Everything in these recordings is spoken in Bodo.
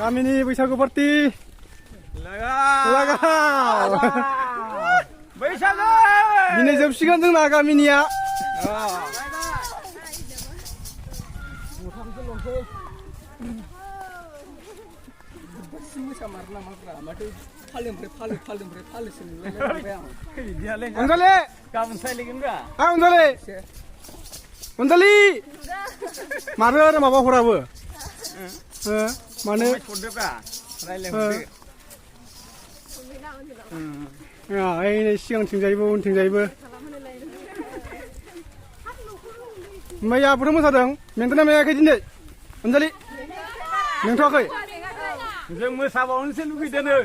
गामिनि बैसागु पार्टी लागाव बैसागु दिनै जोबसिगोन जोंना गामिनिया अनजालि गाबोन सायलायगोन रा अनजालि मारो आरो माबा हराबो मानो सिगांथिंजायबो उनथिंजायबो ओमफ्राय आबोथ' मोसादों मेंदोंना मेङाखै दिनै अनजालि मेंथ'वाखै जों मोसाबावनोसो लुगैदों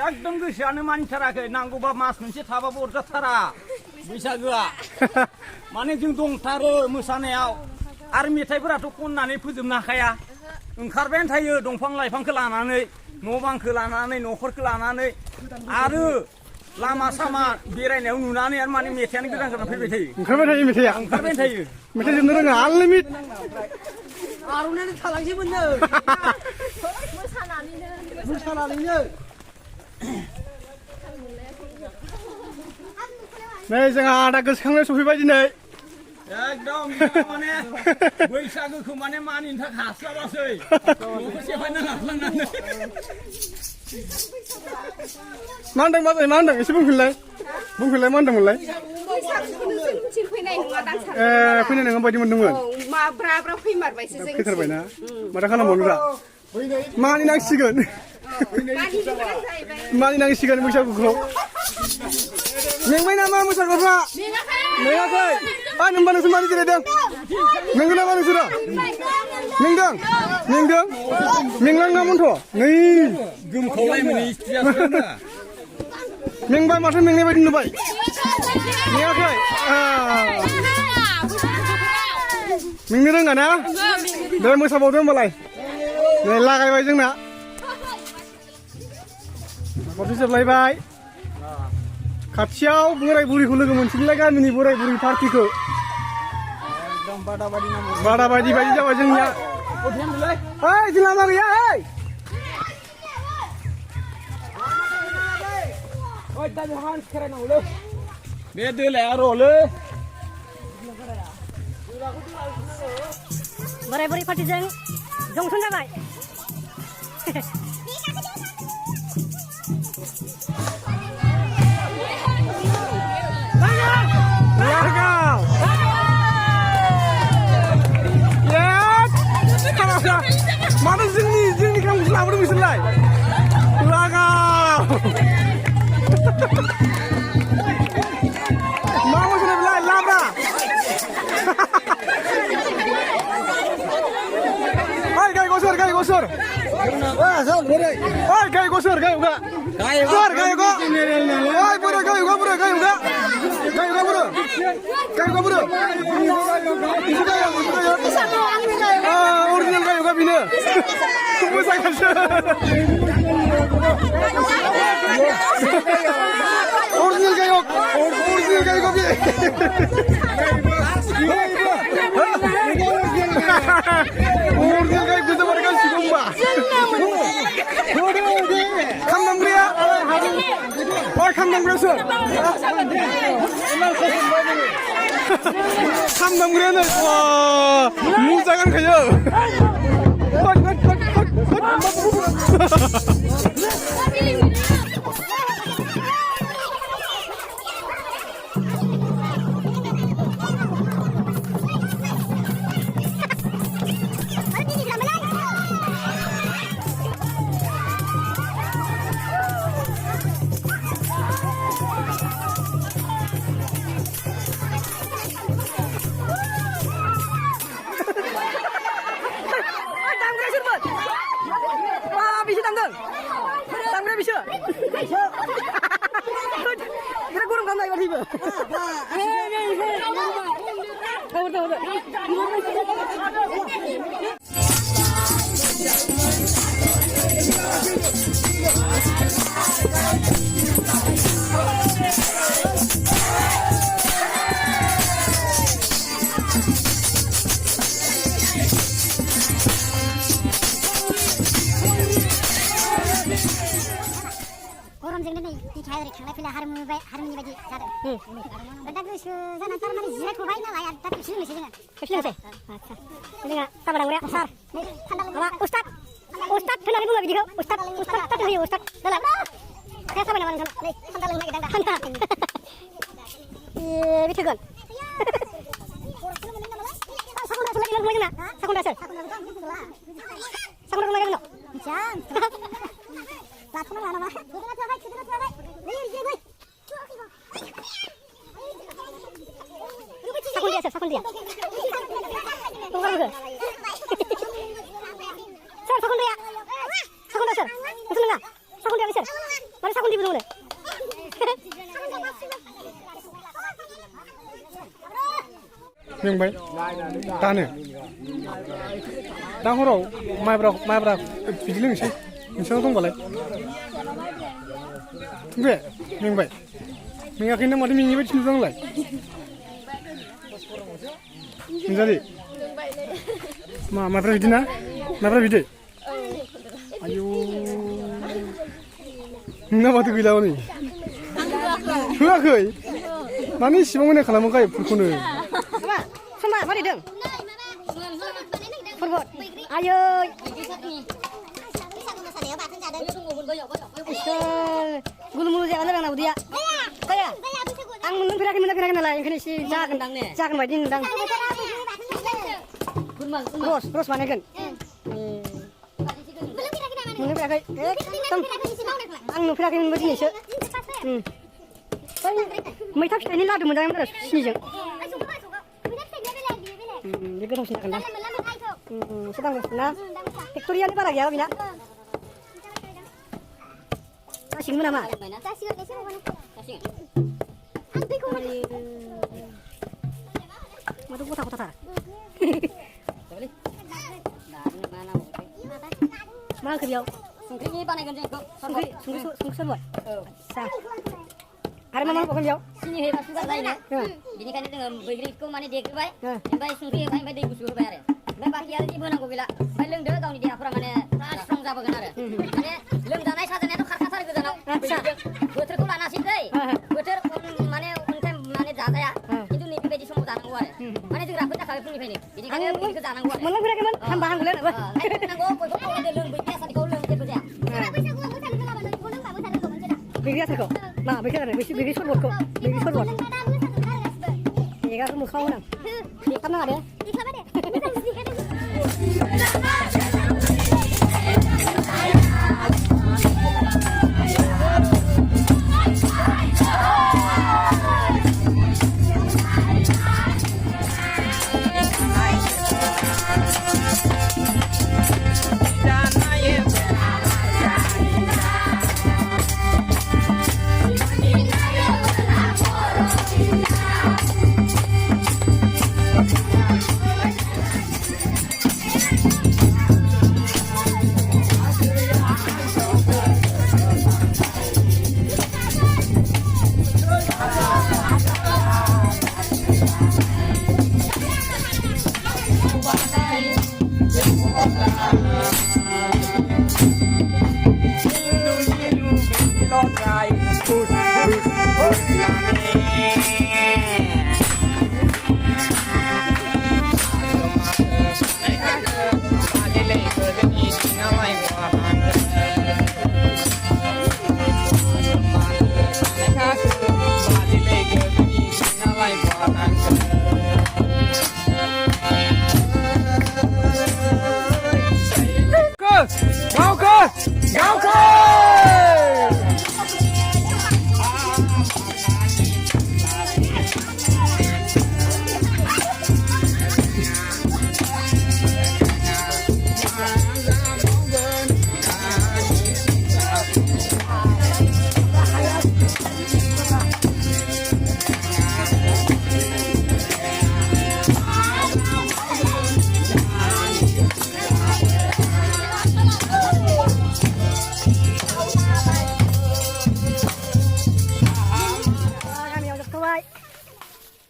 एकदम गोसोआनो मानिथाराखै नांगौबा मास मोनसे थाबाबो अरजाथारा बैसागोआ माने जों दंथारो मोसानायाव आरो मेथाइफोराथ' खननानै फोजोबनो हाखाया ओंखारबायानो थायो दंफां लाइफांखौ लानानै न' बांखौ लानानै न'खरखौ लानानै आरो लामा सामा बेरायनायाव नुनानै आरो माने मेथाइयानो गोदान गोदान फैबाय थायो ओंखारबायानो थायो मेथाइ जोबनो रोङा आनलिमिट आर'नाइनि थालांसैमोननो मोसानानैनो नै जोंहा दा गोसोखांनाय सफैबाय दिनै एकदम माने बैसागोखौ माने मानिनो थाखाय हास्लाबासै न'खौ सेफायना लाफ्लांनानै मा होनदों एसे बुंफिनलाय मा होनदोंमोनलाय फैनाय नङा बायदि मोनदोंमोन फैथारबायना माथो खालामबावनो दा मानिनांसिगोन बैसागुखौ मेंबाय नामा मोसाग्राफ्रा मेङाखै होनबा नोंसोर मानि जिरायदों मेंगोन नामा नोंसोरो मेंदों मेंलांनामोनथ' नै मेंबाय माथो मेंनाय बायदि नुबाय मेङाखै मेंनो रोङा ना दे मोसाबावदो होनबालाय नै लागायबाय जोंना पार्टी जोबलायबाय खाथियाव बोराय बुरैखौ लोगो मोनसिगोनलाय गामिनि बोराय बुरै पार्टीखौ बादा बायदि जाबाय जोंनिया जों लामा गैया बे दोलाया र'लै बोराय बुरै पार्टीजों जंसन जाबाय मानो जोंनि खामखौसो लाबोदों बिसोरलाय लागाव मा मोसानाय बेलाय लाब्रा गाय गसर गाय गसर गायगा अरिजिनेल गायगा बेनो मोसागासिनो अरिजिनेल गायगा बे अरिजिनेल गाय गोजा बार गासिबो होमबा खाम दामग्राया सोर खाम दामग्रायानो मुजा गानखायो गरमजोंनो नै बिखाया ओरै थांलाय फैलाय हारिमुनि बायदि जादों दा गोसो जाना थारमाने जिरायथ'बाय नालाय आरो दा खेबसे लोंनोसै जोङो खेबसे लोंनोसै आदसा जोंहा काबाडा गुराया सार माबा उस्ताद होननानै बुङो बिदिखौ उस्ताद होयो उस्ताद दालाय आखाया साबाय नामा नोंथां नै थान्दा लोंनो नागिरदों दा थान्दा बिथोगोन साखुन्दासो लागिनानै बुंबाय जोंना साखुन्दासो साखुन्दाखौ लागिनानै दं मिथिया लाथ'ना लाना मा गोदोना थाबाय नै साखुन्दिया सोर साखुन्दिया साखुन्दा सोर नोंसोर नङा साखुन्दिया सोर माने साखुन्दिबो दंनो मेंबाय दानो दा हराव माइब्रा बिदि लोंसै नोंसानाव दंबालाय बे मेंबाय मेङाखैना माथो मेङि बायदि नुदों आंलाय नोंजालि माइब्रा बिदै ना माइब्रा बिदै आयौ नोंना माथो गैला हनै होआखै मानो इसिबां मोजां खालामो गायफोरखौनो समा मारै दं फरबट आयै गुलुमुलु जायानो रोंना उदैया जाया आं मोनफेराखै नालाय ओंखायनो एसे जागोन बायदि नुदां रस बानायगोन मोनफेराखै एकदम आं नुफेराखै मोनबो दिनैसो मैथा फिथाइनि लादु मोनजागोन आरो सिनिजों बे गोथावसिन जागोन दां एसे दाम ना फेक्ट'रियानो बारा गैयाबा बेना जासिगोन नामा माथो गथा गथाथार मा ओंख्रि बेयाव संख्रिनि बानायगोन जों बेखौ संख्रि सरबाय आदसा आरो मा होबावगोन बेयाव सिनि होयोबा सुगार जायोनो बेनिखायनो जोङो बैग्रिखौ माने देग्रोबाय ओमफ्राय संख्रि होबाय ओमफ्राय दै गुसु होबाय आरो ओमफ्राय बाखि आरो जेबो होनांगौ गैला ओमफ्राय लोंदो गावनि देहाफोरा माने स्ट्रं जाबोगोन आरो माने लोमजानाय साजानायाथ' खारखाथारो गोजानाव बोथोरखौ लानासै दै बोथोर माने टाइम माने जाजाया खिन्थु नैबेबायदि समाव जानांगौ आरो माने जों राफोद जाखाबाय फुंनिफ्रायनो बेनिखायनो बैग्रिखौ जानांगौ आरो मोनलोंफेराखैमोन हामबा हामगौलै लों बयबो खावलायदो लों बैग्रि आसारखौ लों जेबो जाया बैग्रि आसारखौ मा बैग्रि सरबतखौ बैग्रि सरबत एगार मोखाङाव होनां देखाबनाङा दे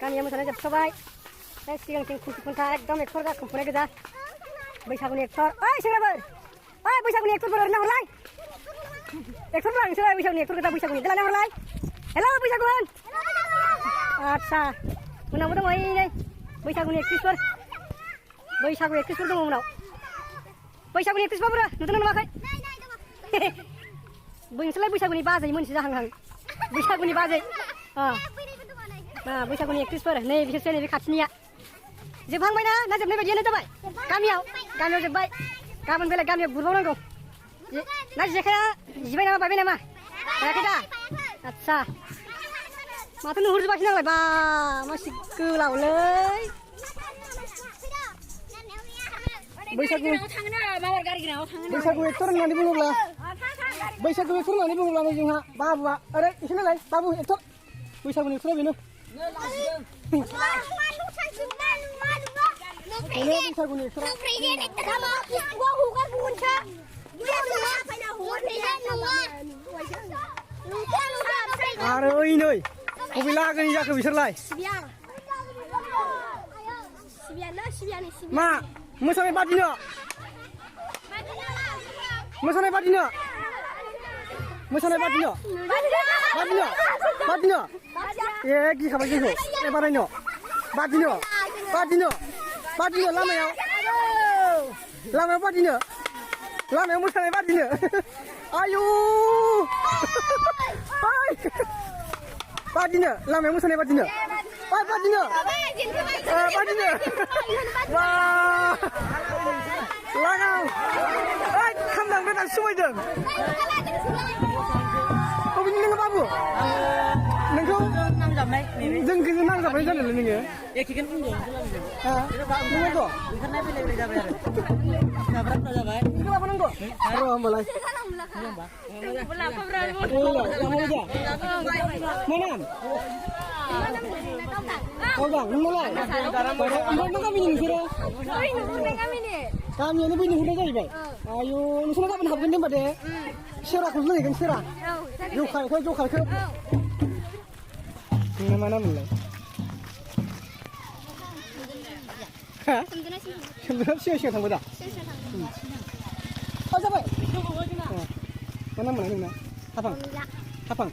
गामिया मोसानाय जोबथ'बाय सिगांथिं खुन्थि खुन्था एकदम एक्टर गाखोफुनाय गोजा बैसागुनि एक्टर ओइ सेंग्राफोर ओइ बैसागुनि एक्टरफोर ओरैनो हरलाय एक्टर lah ngisir बैसागुनि एक्टर kita बैसागुनि देलाय हरलाय हेलो बैसागुन आच्छा उनावबो दङ नै बैसागुनि एक्ट्रिसफोर बैसागु एक्ट्रिसफोर दङ उनाव बैसागुनि एक्ट्रिसफोर नुदोंना नुवाखै नोंसोरलाय बैसागुनि बाजै मोनसे जाहांहां बैसागुनि बाजै बैसागुनि एक्ट्रिसफोर नै बिसोरसो नैबे खाथिनिया जोबहांबायना ना जोबनाय बायदियानो जाबाय गामियाव जोब्बाय गाबोन बेलेग गामियाव गुरबावनांगौ ना जेखाया जिबाय नामा बायबाय नामा बायाखै दा आच्छा माथो नुहुरजोबाखै नालाय बा मासि गोलावलै बैसागु एक्टर होननानै बुङोब्ला बैसागु एक्टर होननानै बुङोब्ला नै जोंहा बाबुआ ओरै एसे नालाय बाबु एक्टर बैसागुनि एक्टरा बेनो बैसागुनि एक्टरा आरो ओइ नै बबे लागोनि जाखो बिसोरलाय मा मोसानाय बादिनो ए गिखाबाय जोंखौ ए बानायनो बादिनो लामायाव मोसानाय बादिनो आयु बादिनो लामायाव मोसानाय बादिनो बादिनो wah langaw खामलांदों दा समायदों बबेनि नोङो बाबु नोंखौ नांजाबनाय जोंखौ नांजाबनाय जादोंलै नोङो एखेखौनो बुंदों नोङो ओंखारनाय बेलेग जाबाय आरो जाब्राफ्रा जाबाय नोंखौ लाबोनांगौ र' होमबालाय mana? Kau nung mulai. Nung kami ni siro. Kami ni punya huda jadi bay. Ayo, nung sana kami habis ni bade. Sira kau ni kan sira. Jokal ke. Ni mana mulai? Hah? Sebenarnya siapa yang dah? Oh siapa? Mana mulai ni? Hapang.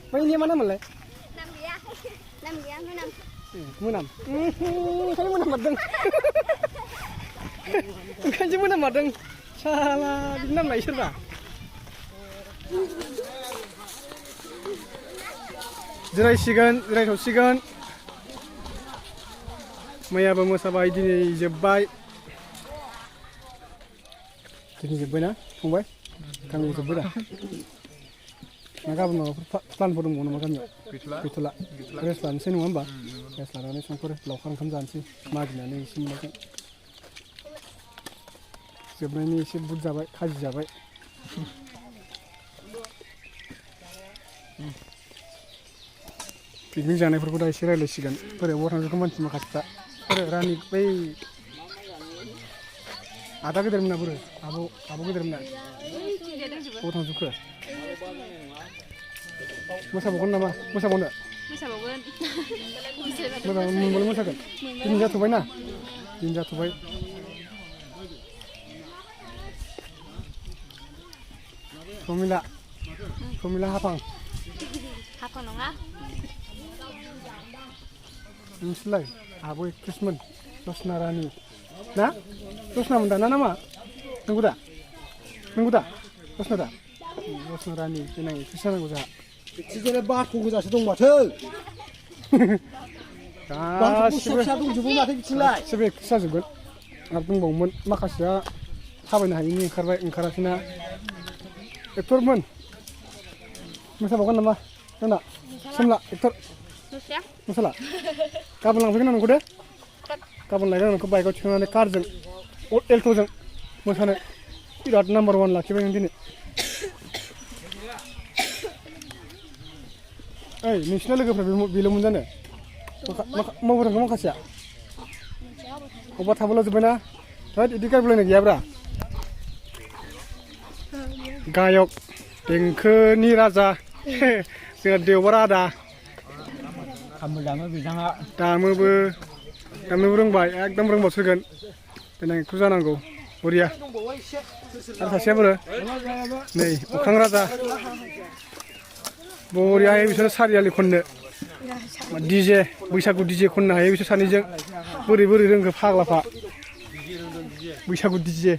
Bây giờ mana mulai? Năm dia menam. Menam. Saya menam madeng. Kan cuma menam madeng. Salah, menam lagi siapa? Jirai Maya bermusabai dini jebai. Dini jebai na, fungbai. Kami jebai dah. Naga mau plan bodoh mau nama kami. Itulah. Restoran sini ngamba. Restoran ini sangkur laukan kamjan sih. Majnya ni sini macam. Sebenarnya ini sih bud jabai, kaji jabai. Piknik jangan perlu dah istirahat lesikan. Pada orang tu kaman cuma kata. Pada rani bay. Ada ke dalam mana bro? Abu ke dalam mana? Orang suka. Masa bukan nama, masa bukan. Masa kan? Ini jatuh bayi na, ini jatuh bayi. Komila hapang. Hapang nonga. Misalnya, abu Krisman, Rosna Rani. Nah, Rosna mana nama? Nunggu dah. Rosna dah. Rosna Rani, ini Krisna nunggu dah. 지전에 바꾸고 자서 동 마트. 가시be 동 주고 마트 비칠라. 시be 사주건. 앞동 봉문 마카시야 타바나 하이니 응카라시나. 액터먼. masa bukan nama. Mana? Semla ektor. Masalah. Kapan lang bikin aku deh? Kapan lagi aku baik aku cuma ada karjeng. L2 jeng. Masalah. Tidak number 1 lah kiba yang ini. National league bila mundan deh. Mau berang kamu kasih ya? Obat tabula sebenarnya. Tadi itu kan boleh nih ya bra. Gayok, Dengke ni raja, dengan Dewa ada. Kamu lama bisa Damu berang baik, ekdom berang boskan. Dan yang kuza nanggo. बरिया आरो सासेया बोरो नै अख्रां राजा बरियाहाय बिसोर सारियालि खननो डिजे बैसागु डिजे खननो हायो बिसोर सानैजों बोरै रोंखो फाग्लाफा बैसागु डिजे